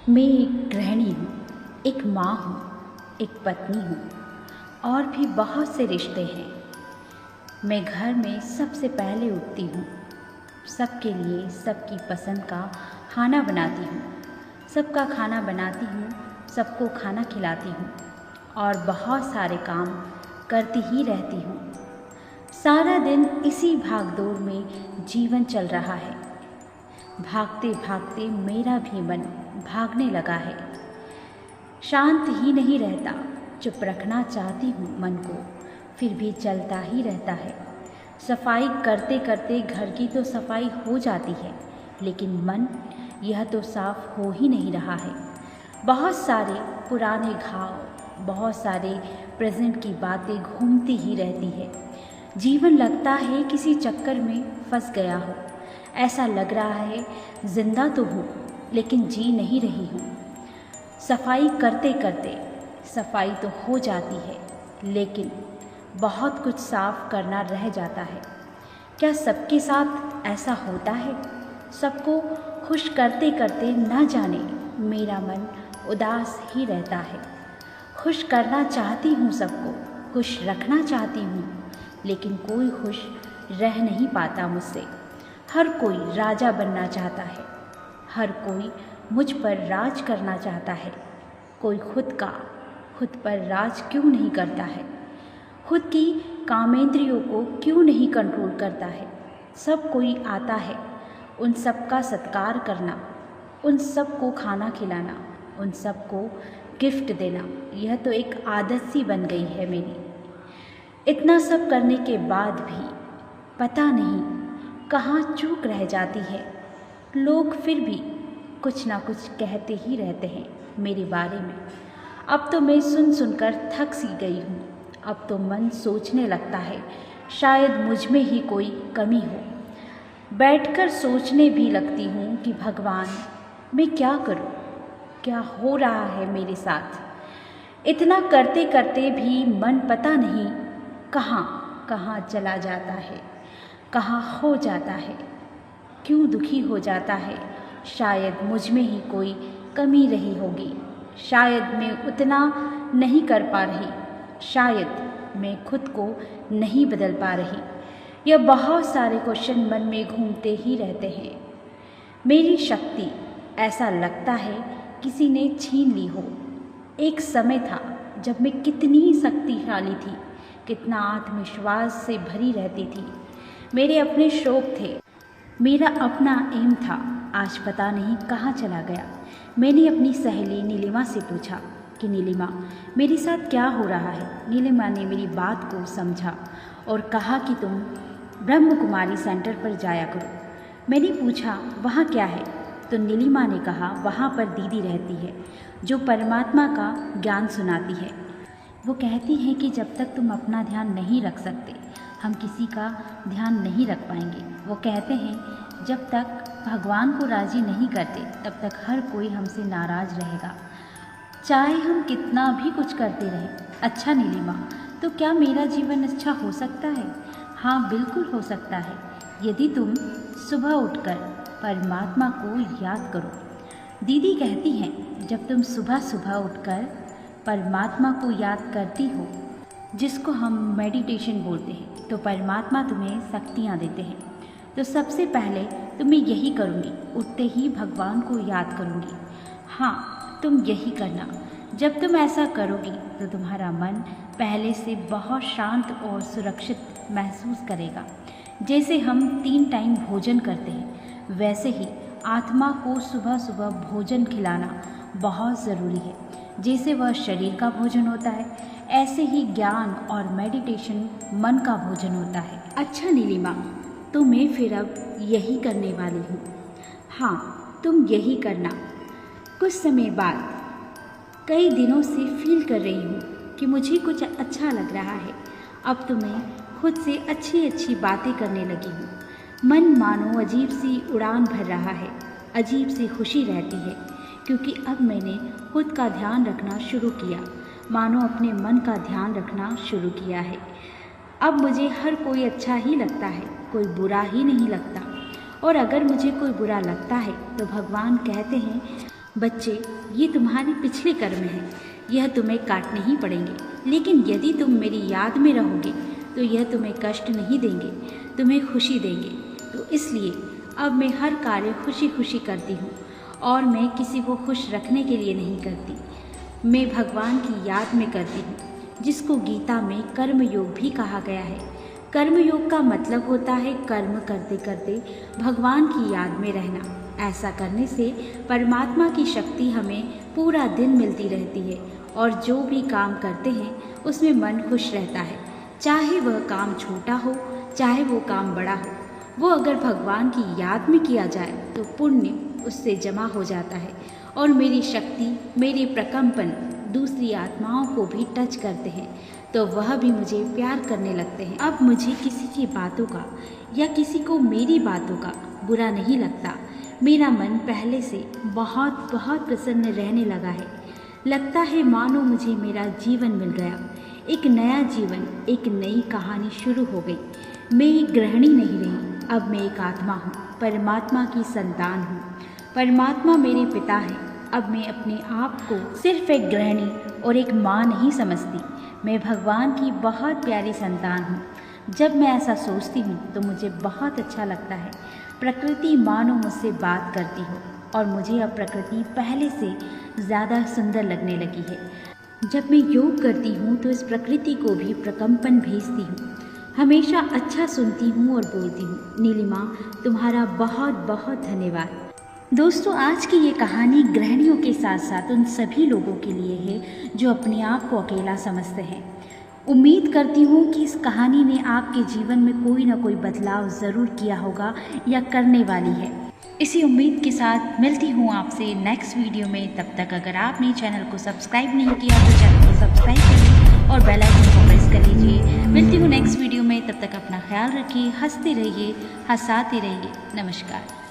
मैं एक गृहिणी हूँ, एक माँ हूँ, एक पत्नी हूँ और भी बहुत से रिश्ते हैं। मैं घर में सबसे पहले उठती हूँ, सबके लिए सबकी पसंद का खाना बनाती हूँ, सबका खाना बनाती हूँ, सबको खाना खिलाती हूँ और बहुत सारे काम करती ही रहती हूँ। सारा दिन इसी भागदौड़ में जीवन चल रहा है। भागते भागते मेरा भी मन भागने लगा है। शांत ही नहीं रहता, चुप रखना चाहती हूँ मन को, फिर भी चलता ही रहता है। सफाई करते करते घर की तो सफाई हो जाती है, लेकिन मन यह तो साफ हो ही नहीं रहा है। बहुत सारे पुराने घाव, बहुत सारे प्रेजेंट की बातें घूमती ही रहती है। जीवन लगता है किसी चक्कर में फंस गया हो। ऐसा लग रहा है जिंदा तो हूँ, लेकिन जी नहीं रही हूँ। सफाई करते करते सफाई तो हो जाती है, लेकिन बहुत कुछ साफ करना रह जाता है। क्या सबके साथ ऐसा होता है? सबको खुश करते करते न जाने मेरा मन उदास ही रहता है। खुश करना चाहती हूँ सबको, खुश रखना चाहती हूँ, लेकिन कोई खुश रह नहीं पाता मुझसे। हर कोई राजा बनना चाहता है, हर कोई मुझ पर राज करना चाहता है। कोई खुद पर राज क्यों नहीं करता है? खुद की कामेंद्रियों को क्यों नहीं कंट्रोल करता है? सब कोई आता है, उन सब का सत्कार करना, उन सब को खाना खिलाना, उन सब को गिफ्ट देना, यह तो एक आदत सी बन गई है मेरी। इतना सब करने के बाद भी पता नहीं कहाँ चूक रह जाती है। लोग फिर भी कुछ ना कुछ कहते ही रहते हैं मेरे बारे में। अब तो मैं सुन सुनकर थक सी गई हूँ। अब तो मन सोचने लगता है शायद मुझ में ही कोई कमी हो। बैठकर सोचने भी लगती हूँ कि भगवान, मैं क्या करूँ? क्या हो रहा है मेरे साथ? इतना करते करते भी मन पता नहीं कहाँ कहाँ चला जाता है, कहाँ हो जाता है, क्यों दुखी हो जाता है। शायद मुझ में ही कोई कमी रही होगी, शायद मैं उतना नहीं कर पा रही, शायद मैं खुद को नहीं बदल पा रही। यह बहुत सारे क्वेश्चन मन में घूमते ही रहते हैं। मेरी शक्ति ऐसा लगता है किसी ने छीन ली हो। एक समय था जब मैं कितनी शक्तिशाली थी, कितना आत्मविश्वास से भरी रहती थी। मेरे अपने शौक थे, मेरा अपना एम था। आज पता नहीं कहाँ चला गया। मैंने अपनी सहेली नीलिमा से पूछा कि नीलिमा, मेरे साथ क्या हो रहा है? नीलिमा ने मेरी बात को समझा और कहा कि तुम ब्रह्म कुमारी सेंटर पर जाया करो। मैंने पूछा वहाँ क्या है? तो नीलिमा ने कहा वहाँ पर दीदी रहती है जो परमात्मा का ज्ञान सुनाती है। वो कहती हैं कि जब तक तुम अपना ध्यान नहीं रख सकते, हम किसी का ध्यान नहीं रख पाएंगे। वो कहते हैं जब तक भगवान को राज़ी नहीं करते, तब तक हर कोई हमसे नाराज़ रहेगा, चाहे हम कितना भी कुछ करते रहें। अच्छा नीलिमा, तो क्या मेरा जीवन अच्छा हो सकता है? हाँ, बिल्कुल हो सकता है, यदि तुम सुबह उठकर परमात्मा को याद करो। दीदी कहती हैं जब तुम सुबह सुबह उठकर परमात्मा को याद करती हो, जिसको हम मेडिटेशन बोलते हैं, तो परमात्मा तुम्हें शक्तियाँ देते हैं। तो सबसे पहले तो मैं यही करूँगी, उठते ही भगवान को याद करूँगी। हाँ, तुम यही करना। जब तुम ऐसा करोगी तो तुम्हारा मन पहले से बहुत शांत और सुरक्षित महसूस करेगा। जैसे हम 3 टाइम भोजन करते हैं, वैसे ही आत्मा को सुबह सुबह भोजन खिलाना बहुत ज़रूरी है। जैसे वह शरीर का भोजन होता है, ऐसे ही ज्ञान और मेडिटेशन मन का भोजन होता है। अच्छा नीलिमा, तो मैं फिर अब यही करने वाली हूँ। हाँ, तुम यही करना। कुछ समय बाद कई दिनों से फील कर रही हूँ कि मुझे कुछ अच्छा लग रहा है। अब तो मैं खुद से अच्छी अच्छी बातें करने लगी हूँ। मन मानो अजीब सी उड़ान भर रहा है, अजीब सी खुशी रहती है, क्योंकि अब मैंने खुद का ध्यान रखना शुरू किया, मानो अपने मन का ध्यान रखना शुरू किया है। अब मुझे हर कोई अच्छा ही लगता है, कोई बुरा ही नहीं लगता। और अगर मुझे कोई बुरा लगता है तो भगवान कहते हैं बच्चे, ये तुम्हारे पिछले कर्म हैं, यह तुम्हें काटने ही पड़ेंगे, लेकिन यदि तुम मेरी याद में रहोगे तो यह तुम्हें कष्ट नहीं देंगे, तुम्हें खुशी देंगे। तो इसलिए अब मैं हर कार्य खुशी खुशी करती हूँ और मैं किसी को खुश रखने के लिए नहीं करती, मैं भगवान की याद में करती हूँ, जिसको गीता में कर्मयोग भी कहा गया है। कर्मयोग का मतलब होता है कर्म करते करते भगवान की याद में रहना। ऐसा करने से परमात्मा की शक्ति हमें पूरा दिन मिलती रहती है और जो भी काम करते हैं उसमें मन खुश रहता है। चाहे वह काम छोटा हो, चाहे वो काम बड़ा हो, वो अगर भगवान की याद में किया जाए तो पुण्य उससे जमा हो जाता है और मेरी शक्ति, मेरे प्रकंपन दूसरी आत्माओं को भी टच करते हैं तो वह भी मुझे प्यार करने लगते हैं। अब मुझे किसी की बातों का या किसी को मेरी बातों का बुरा नहीं लगता। मेरा मन पहले से बहुत बहुत प्रसन्न रहने लगा है। लगता है मानो मुझे मेरा जीवन मिल गया, एक नया जीवन, एक नई कहानी शुरू हो गई। मैं एक गृहिणी नहीं रही, अब मैं एक आत्मा हूँ, परमात्मा की संतान हूँ। परमात्मा मेरे पिता है। अब मैं अपने आप को सिर्फ एक गृहिणी और एक माँ नहीं समझती, मैं भगवान की बहुत प्यारी संतान हूँ। जब मैं ऐसा सोचती हूँ तो मुझे बहुत अच्छा लगता है। प्रकृति मानो मुझसे बात करती हो और मुझे अब प्रकृति पहले से ज़्यादा सुंदर लगने लगी है। जब मैं योग करती हूँ तो इस प्रकृति को भी प्रकंपन भेजती हूँ। हमेशा अच्छा सुनती हूँ और बोलती हूँ। नीलिमा, तुम्हारा बहुत बहुत धन्यवाद। दोस्तों, आज की ये कहानी गृहिणियों के साथ साथ उन सभी लोगों के लिए है जो अपने आप को अकेला समझते हैं। उम्मीद करती हूँ कि इस कहानी ने आपके जीवन में कोई ना कोई बदलाव ज़रूर किया होगा या करने वाली है। इसी उम्मीद के साथ मिलती हूँ आपसे नेक्स्ट वीडियो में। तब तक अगर आपने चैनल को सब्सक्राइब नहीं किया तो चैनल को सब्सक्राइब करिए और बेल आइकन को प्रेस कर लीजिए। मिलती हूँ नेक्स्ट वीडियो में, तब तक अपना ख्याल रखिए, हंसते रहिए, हंसाते रहिए। नमस्कार।